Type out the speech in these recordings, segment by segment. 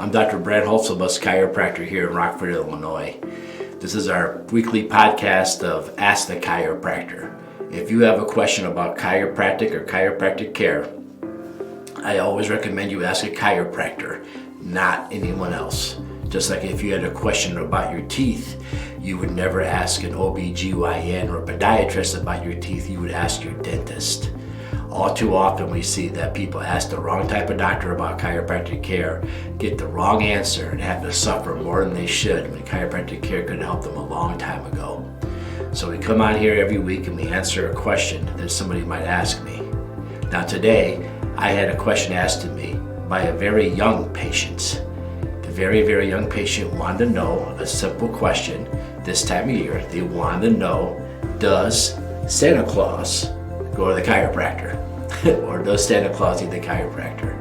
I'm Dr. Brad Hulsebus, chiropractor here in Rockford, Illinois. This is our weekly podcast of Ask the Chiropractor. If you have a question about chiropractic or chiropractic care, I always recommend you ask a chiropractor, not anyone else. Just like if you had a question about your teeth, you would never ask an OB/GYN or podiatrist about your teeth, you would ask your dentist. All too often we see that people ask the wrong type of doctor about chiropractic care, get the wrong answer, and have to suffer more than they should when chiropractic care could have helped them a long time ago. So we come on here every week and we answer a question that somebody might ask me. Now today, I had a question asked to me by a very young patient. The very, very young patient wanted to know a simple question this time of year. They wanted to know, does Santa Claus go to the chiropractor? Or does Santa Claus need the chiropractor?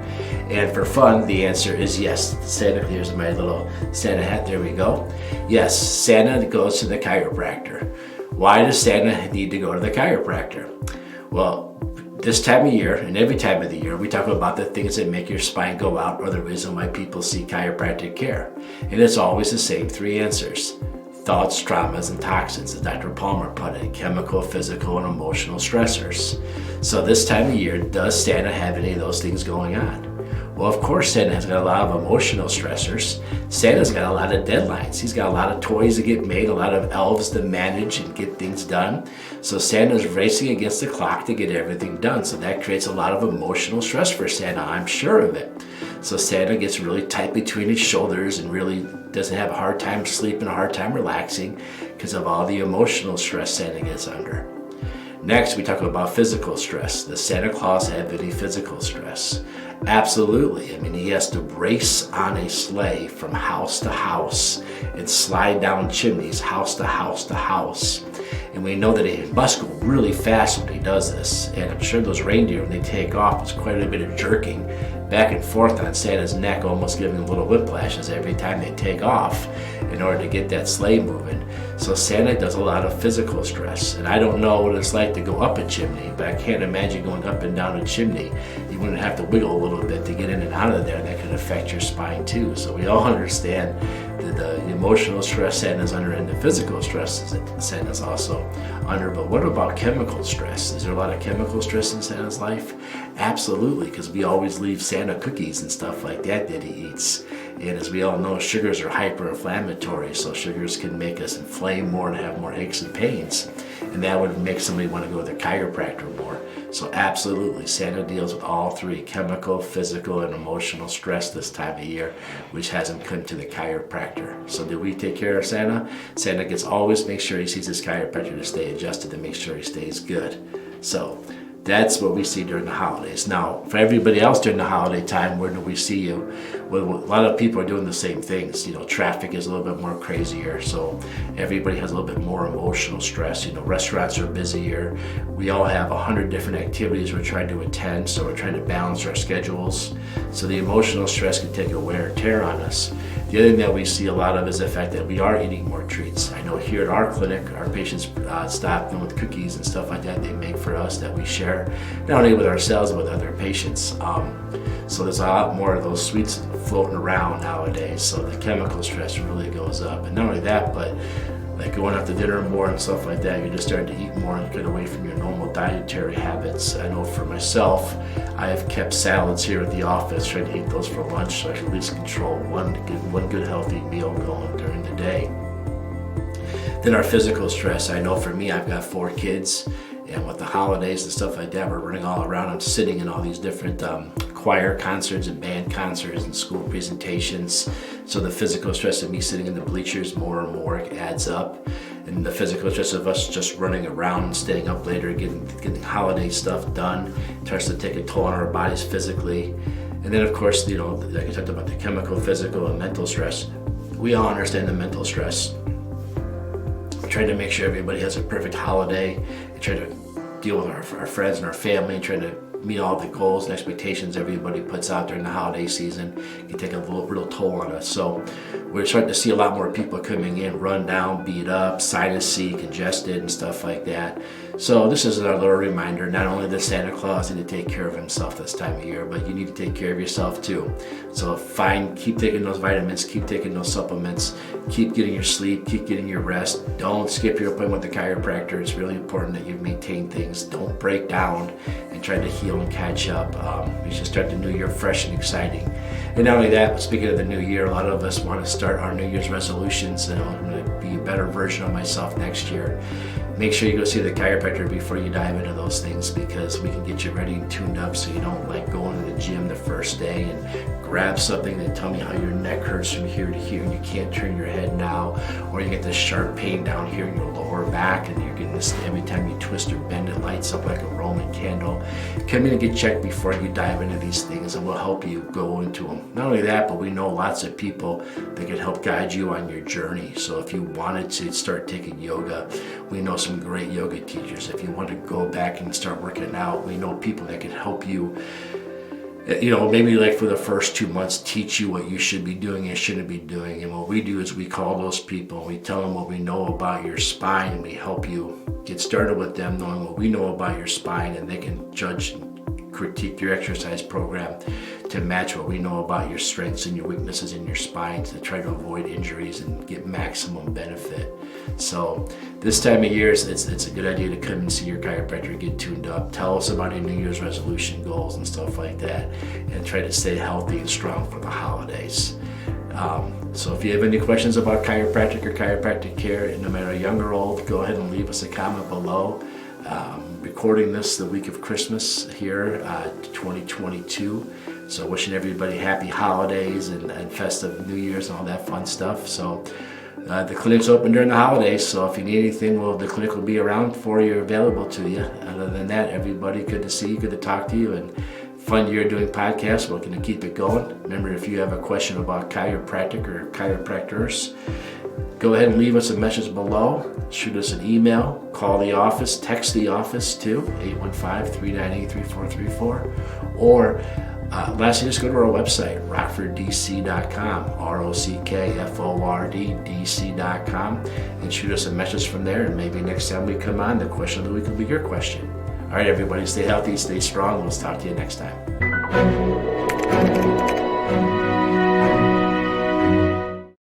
And for fun, the answer is yes. Here's my little Santa hat, there we go. Yes, Santa goes to the chiropractor. Why does Santa need to go to the chiropractor? Well, this time of year, and every time of the year, we talk about the things that make your spine go out or the reason why people seek chiropractic care. And it's always the same three answers. Thoughts, traumas, and toxins, as Dr. Palmer put it, chemical, physical, and emotional stressors. So this time of year, does Santa have any of those things going on? Well, of course, Santa has got a lot of emotional stressors. Santa's got a lot of deadlines. He's got a lot of toys to get made, a lot of elves to manage and get things done. So Santa's racing against the clock to get everything done. So that creates a lot of emotional stress for Santa, I'm sure of it. So Santa gets really tight between his shoulders and really doesn't have a hard time sleeping, a hard time relaxing because of all the emotional stress Santa gets under. Next, we talk about physical stress. Does Santa Claus have any physical stress? Absolutely. I mean, he has to race on a sleigh from house to house and slide down chimneys, house to house to house. And we know that he must go really fast when he does this. And I'm sure those reindeer, when they take off, it's quite a bit of jerking back and forth on Santa's neck, almost giving him little whiplashes every time they take off in order to get that sleigh moving. So Santa does a lot of physical stress. And I don't know what it's like to go up a chimney, but I can't imagine going up and down a chimney. You wouldn't have to wiggle a little bit to get in and out of there. That could affect your spine too. So we all understand the emotional stress Santa's under and the physical stress that Santa's also under. But what about chemical stress? Is there a lot of chemical stress in Santa's life? Absolutely, because we always leave Santa cookies and stuff like that he eats. And as we all know, sugars are hyper-inflammatory, so sugars can make us inflame more and have more aches and pains. And that would make somebody want to go to their chiropractor more. So absolutely, Santa deals with all three, chemical, physical, and emotional stress this time of year, which has him come to the chiropractor. So do we take care of Santa? Santa gets always make sure he sees his chiropractor to stay adjusted to make sure he stays good. So that's what we see during the holidays. Now, for everybody else during the holiday time, where do we see you? Well, a lot of people are doing the same things. You know, traffic is a little bit more crazier, so everybody has a little bit more emotional stress. You know, restaurants are busier. We all have 100 different activities we're trying to attend, so we're trying to balance our schedules. So the emotional stress can take a wear and tear on us. The other thing that we see a lot of is the fact that we are eating more treats. I know here at our clinic, our patients stop them with cookies and stuff like that they make for us that we share, not only with ourselves, but with other patients. So there's a lot more of those sweets floating around nowadays, so the chemical stress really goes up. And not only that, but like going out to dinner more and stuff like that, you're just starting to eat more and get away from your normal dietary habits. I know for myself, I have kept salads here at the office, trying to eat those for lunch so I can at least control one good healthy meal going during the day. Then our physical stress, I know for me, I've got 4 kids, and with the holidays and stuff like that, we're running all around. I'm sitting in all these different choir concerts and band concerts and school presentations. So the physical stress of me sitting in the bleachers more and more adds up. And the physical stress of us just running around and staying up later, getting holiday stuff done, starts to take a toll on our bodies physically. And then of course, you know, like I talked about the chemical, physical, and mental stress. We all understand the mental stress. Trying to make sure everybody has a perfect holiday, and trying to deal with our friends and our family, and trying to meet all the goals and expectations everybody puts out during the holiday season. It can take a real toll on us. So we're starting to see a lot more people coming in, run down, beat up, sinusy, congested, and stuff like that. So this is another reminder, not only does Santa Claus need to take care of himself this time of year, but you need to take care of yourself too. So keep taking those vitamins, keep taking those supplements, keep getting your sleep, keep getting your rest. Don't skip your appointment with the chiropractor. It's really important that you maintain things. Don't break down and try to heal and catch up. We should start the new year fresh and exciting. And not only that, but speaking of the new year, a lot of us want to start our New Year's resolutions. I'm going to be a better version of myself next year. Make sure you go see the chiropractor before you dive into those things, because we can get you ready and tuned up so you don't like going to the gym the first day and grab something and tell me how your neck hurts from here to here and you can't turn your head now, or you get this sharp pain down here in your lower back and you're getting this every time you twist or bend, it lights up like a Roman candle. Come in and get checked before you dive into these things, and we'll help you go into them. Not only that, but we know lots of people that can help guide you on your journey. So if you wanted to start taking yoga, we know some great yoga teachers. If you want to go back and start working out, we know people that can help you, maybe like for the first 2 months, teach you what you should be doing and shouldn't be doing. And what we do is we call those people, we tell them what we know about your spine, and we help you get started with them knowing what we know about your spine, and they can judge and critique your exercise program to match what we know about your strengths and your weaknesses in your spine to try to avoid injuries and get maximum benefit. So this time of year, it's a good idea to come and see your chiropractor, get tuned up, tell us about your New Year's resolution goals and stuff like that, and try to stay healthy and strong for the holidays. So if you have any questions about chiropractic or chiropractic care, no matter young or old, go ahead and leave us a comment below. Recording this the week of Christmas here, 2022. So wishing everybody happy holidays and festive New Year's and all that fun stuff. So the clinic's open during the holidays, so if you need anything, the clinic will be around for you, available to you. Other than that, everybody, good to see you, good to talk to you, and fun year doing podcasts. We're going to keep it going. Remember, if you have a question about chiropractic or chiropractors, go ahead and leave us a message below. Shoot us an email, call the office, text the office too, 815-398-3434. Or lastly, just go to our website, rockforddc.com, ROCKFORDDC.com, and shoot us a message from there. And maybe next time we come on, the question of the week will be your question. All right, everybody, stay healthy, stay strong. We'll talk to you next time.